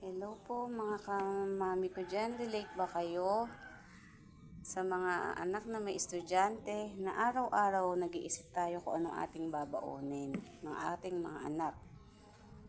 Hello po mga kamami ko dyan. Relate ba kayo sa mga anak na may estudyante na araw-araw nag-iisip tayo kung anong ating babaunin ng ating mga anak?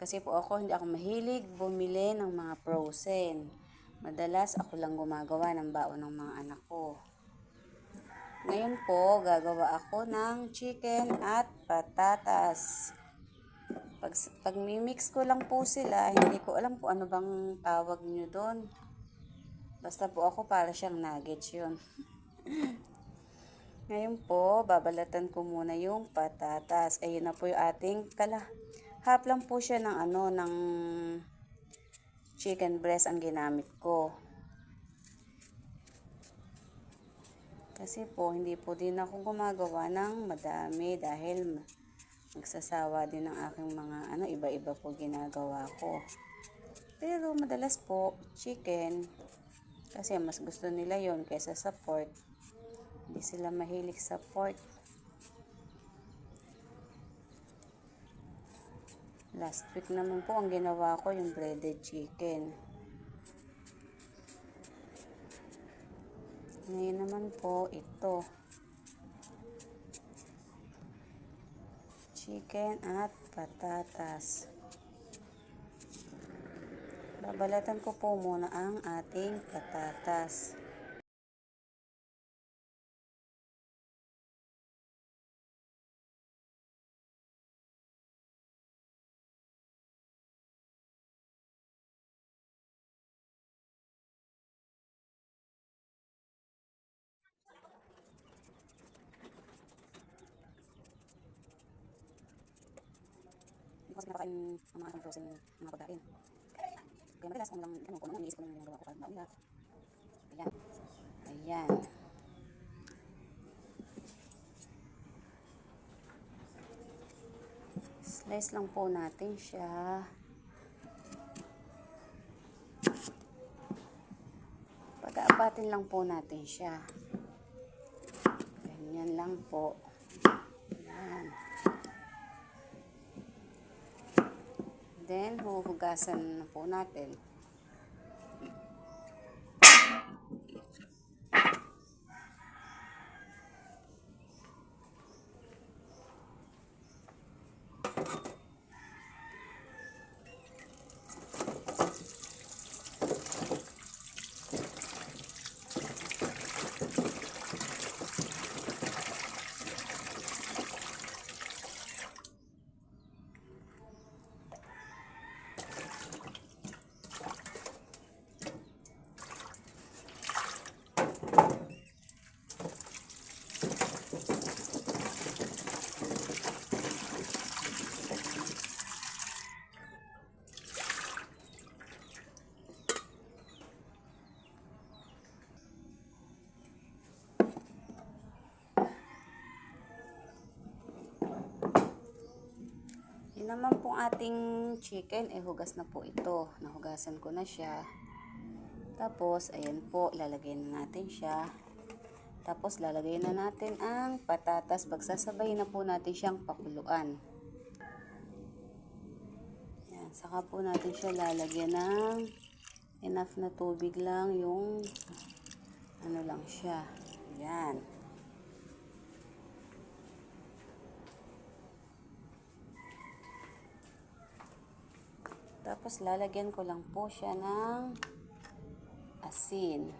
Kasi po ako, hindi ako mahilig bumili ng mga frozen. Madalas ako lang gumagawa ng baon ng mga anak ko. Ngayon po, gagawa ako ng chicken at patatas. Pag mimix ko lang po sila, hindi ko alam kung ano bang tawag nyo doon. Basta po ako para siyang nuggets yun. Ngayon po, babalatan ko muna yung patatas. Ayun na po yung ating half lang po siya ng chicken breast ang ginamit ko. Kasi po, hindi po din ako gumagawa ng madami dahil nagsasawa din ng aking mga iba-iba po ginagawa ko. Pero madalas po, chicken, kasi mas gusto nila yon kaysa sa pork. Hindi sila mahilig sa pork. Last week naman po, ang ginawa ko yung breaded chicken. Ngayon naman po, ito. Chicken at patatas. Babalatan ko po muna ang ating patatas. Hindi ko kasi napakain ang mga frozen mga pagkain. Kaya madalas kung ano iniisip ko lang nagawa ko para nila. Ayan. Ayan. Slice lang po natin siya. Pag-aapatin lang po natin siya. Ganyan lang po. Ayan. Then, huhugasan na po natin. Yun naman pong ating chicken, hugas na po ito. Nahugasan ko na siya. Tapos, ayan po, ilalagay na natin siya. Tapos, lalagay na natin ang patatas. Pagsasabay na po natin siyang pakuluan. Ayan, saka po natin siya lalagyan ng enough na tubig lang yung lang siya. Ayan. Tapos, lalagyan ko lang po siya ng asin.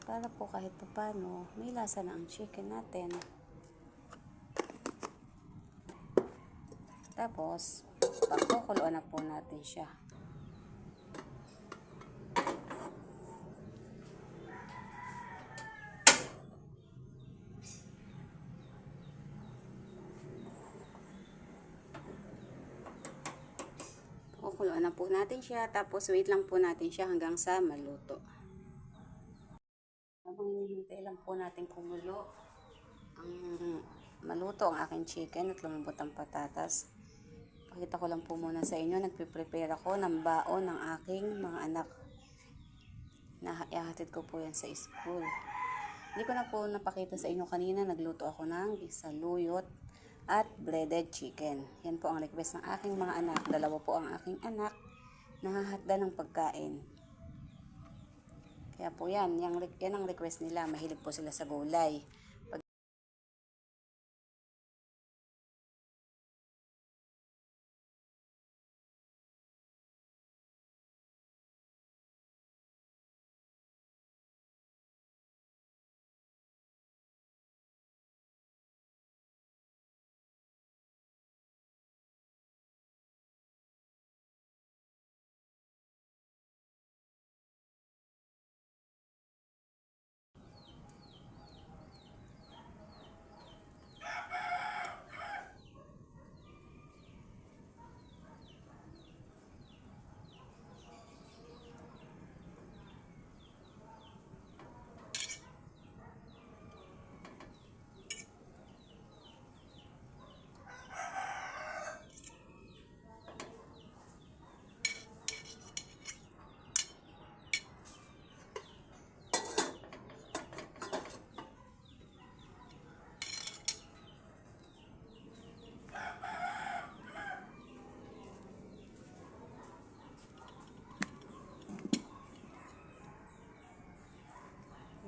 Para po kahit paano, may lasa na ang chicken natin. Tapos, pakukuluan na po natin siya. Kukuluan na po natin siya. Tapos, wait lang po natin siya hanggang sa maluto. Habang hinihintay lang po natin kumulo, maluto ang aking chicken at lumambot ang patatas. Pakita ko lang po muna sa inyo, nagpe-prepare ako ng baon ng aking mga anak. Ihahatid ko po yan sa school. Hindi ko na po napakita sa inyo kanina, nagluto ako ng saluyot at breaded chicken. Yan po ang request ng aking mga anak. Dalawa po ang aking anak nahahakda ng pagkain. Kaya po yan ang request nila. Mahilig po sila sa gulay.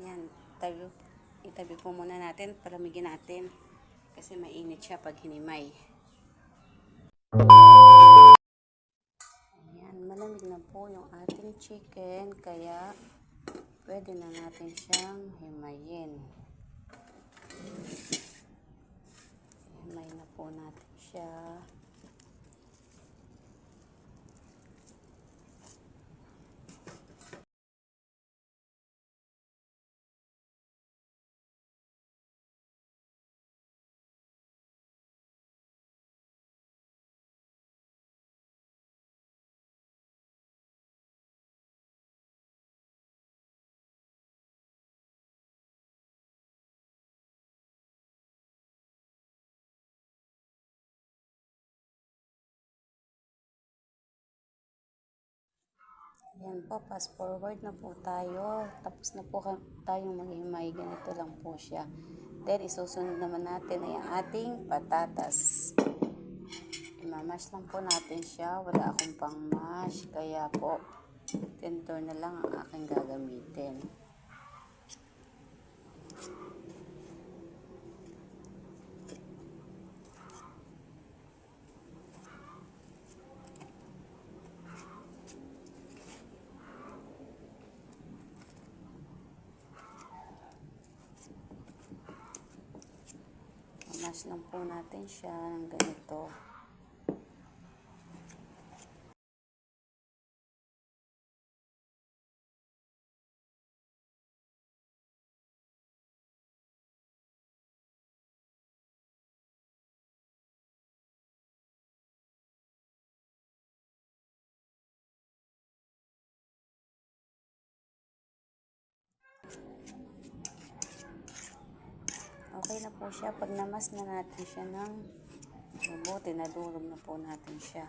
Yan, itabi po muna natin, palamigin natin kasi mainit siya pag hinimay. Ayan, malamig na po yung ating chicken kaya pwede na natin siyang himayin. Himay na po natin siya. Yan po, fast forward na po tayo. Tapos na po tayong maghimay. Ganito lang po siya. Then, isusunod naman natin ay ang ating patatas. Imamash lang po natin siya. Wala akong pang mash. Kaya po, tender na lang ang aking gagamitin. Mash lang po natin siya ng ganito. Okay na po siya. Pag namas na natin siya ng mabuti, nadurog na po natin siya.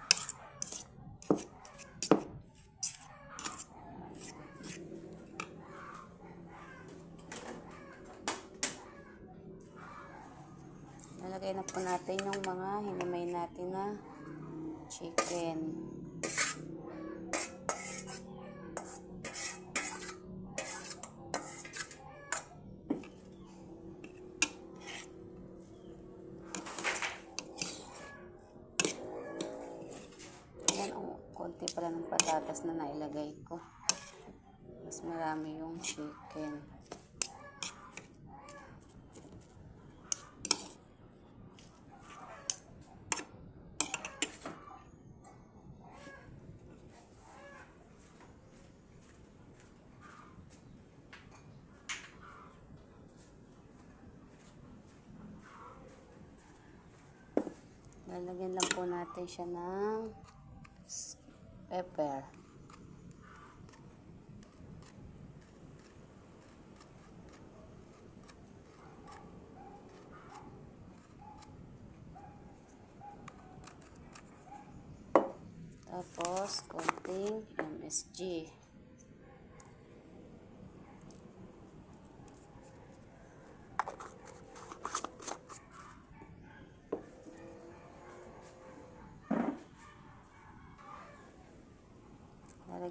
Nalagay na po natin yung mga hinimay natin na chicken. Konti pala ng patatas na nailagay ko. Mas marami yung chicken. Lalagyan lang po natin siya ng pepper. Tapos, konting MSG.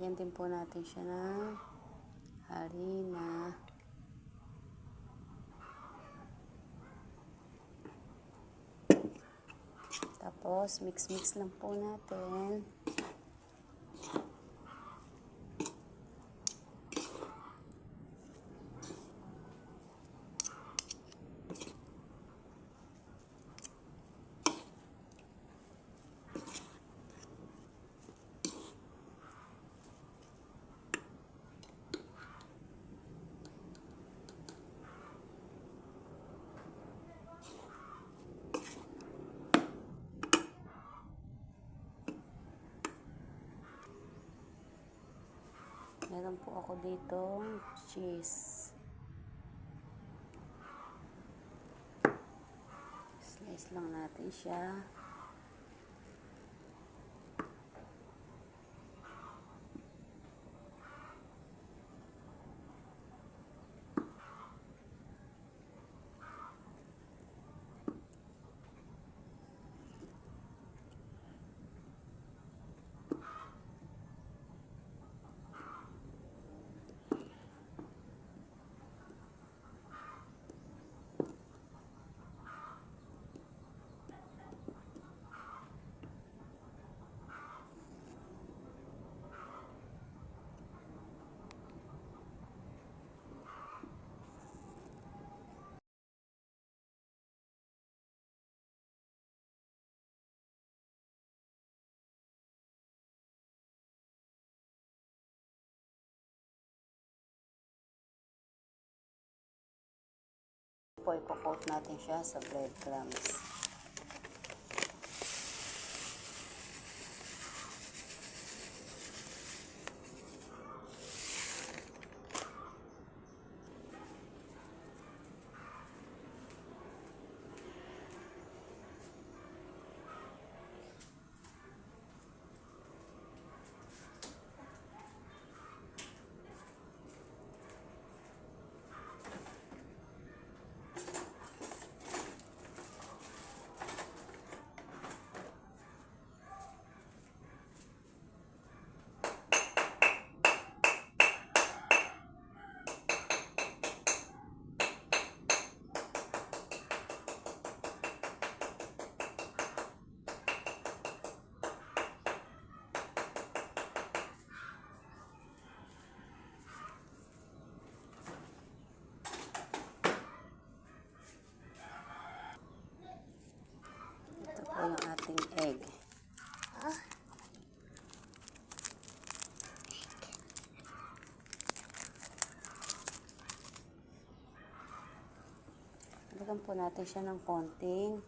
Lalagyan din po natin siya ng harina. Tapos, mix-mix lang po natin. Meron po ako ditong cheese. Slice lang natin siya. Po, i-coat natin siya sa breadcrumbs. Ito po yung ating egg. Lagyan po natin siya ng konting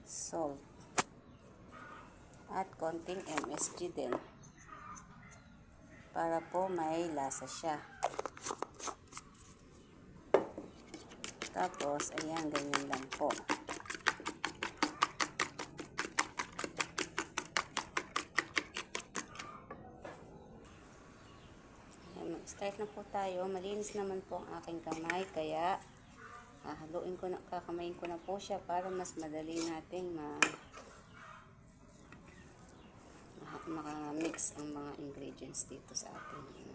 salt at konting MSG din para po may lasa siya. Tapos, ayan, ganyan lang po. Start na po tayo. Malinis naman po ang aking kamay, kaya kakamayin ko na po siya para mas madali nating maka-mix ang mga ingredients dito sa ating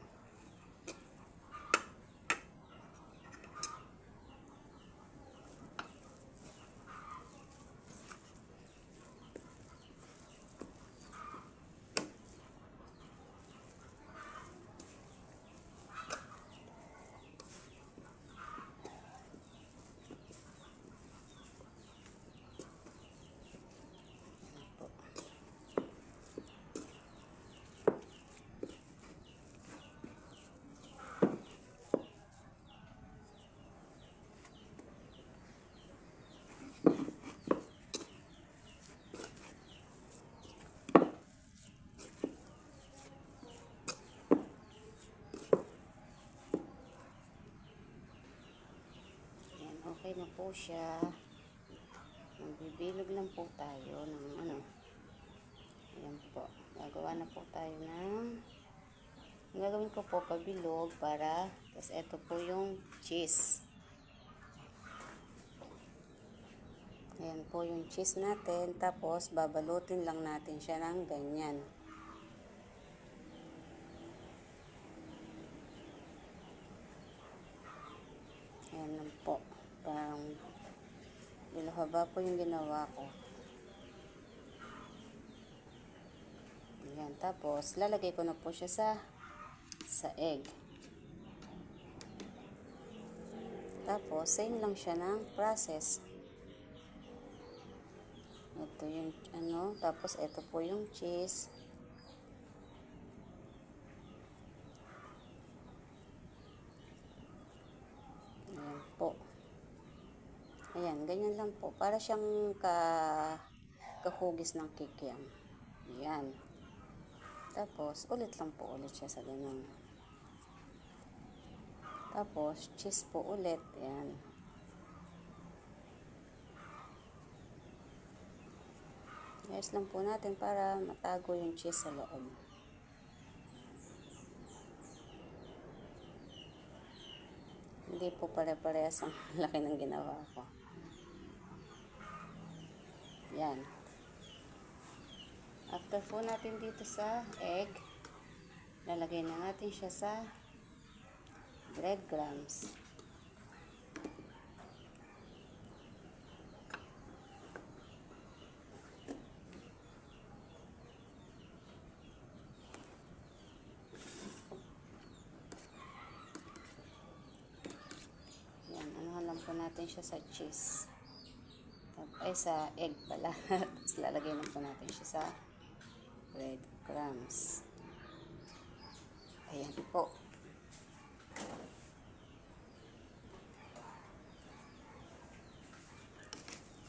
okay na po siya. Magbibilog lang po tayo ng ayan po. Gagawa na po tayo ng gagawin ko po pabilog para, tapos ito po yung cheese. Ayan po yung cheese natin. Tapos babalutin lang natin siya ng ganyan. Yellow haba po yung ginawa ko. Ayan, tapos lalagay ko na po siya sa egg. Tapos same lang siya ng process. Ito yung tapos ito po yung cheese. Ayan po. Ayan, ganyan lang po. Para siyang kahugis ng kikiam. Ayan. Tapos, ulit lang po ulit siya sa ganun. Tapos, cheese po ulit. Ayan. Ayos lang po natin para matago yung cheese sa loob. Hindi po pare-parehas ang laki ng ginawa ko. Yan. After po natin dito sa egg, lalagay na natin siya sa breadcrumbs. Yan, anuhan lang po natin siya sa cheese. Ay, sa egg pala. Tapos lalagay lang po natin siya sa breadcrumbs. Ayan po.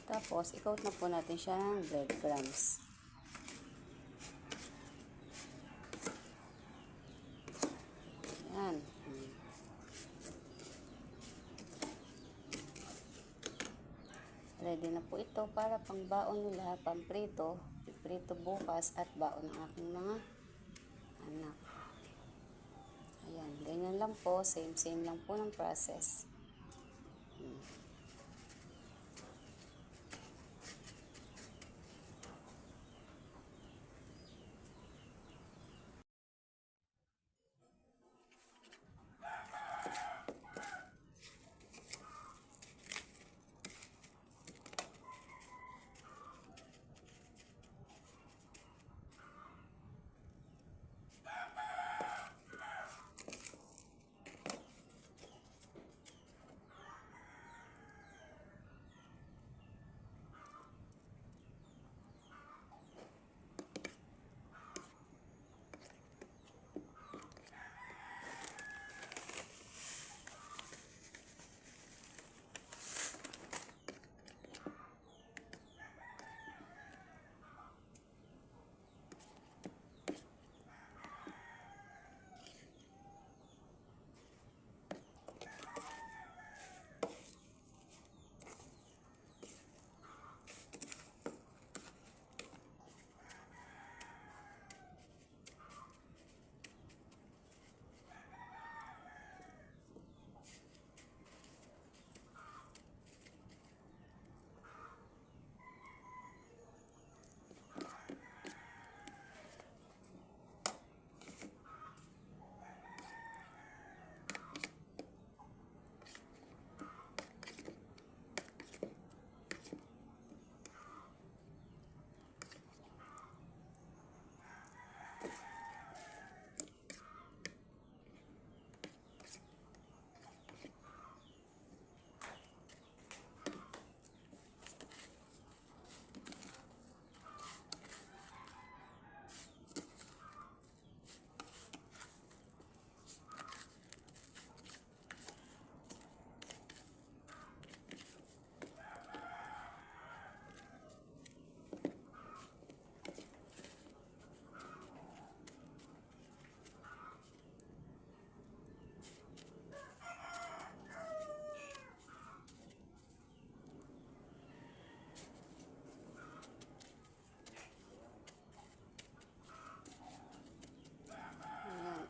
Tapos, i-coat na po natin siya ng breadcrumbs. Ayan. Ready na po ito para pangbaon nila, pamprito, piprito bukas at baon ng aking mga anak. Ayan, ganyan lang po, same lang po ng process.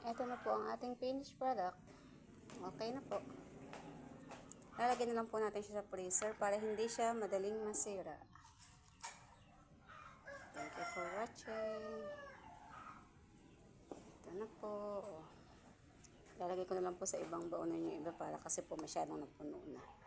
Ito na po ang ating finished product. Okay na po. Lalagyan na lang po natin siya sa freezer para hindi siya madaling masira. Thank you for watching. Ito na po. Lalagay ko na lang po sa ibang baonan yung iba para kasi po masyadong napuno na.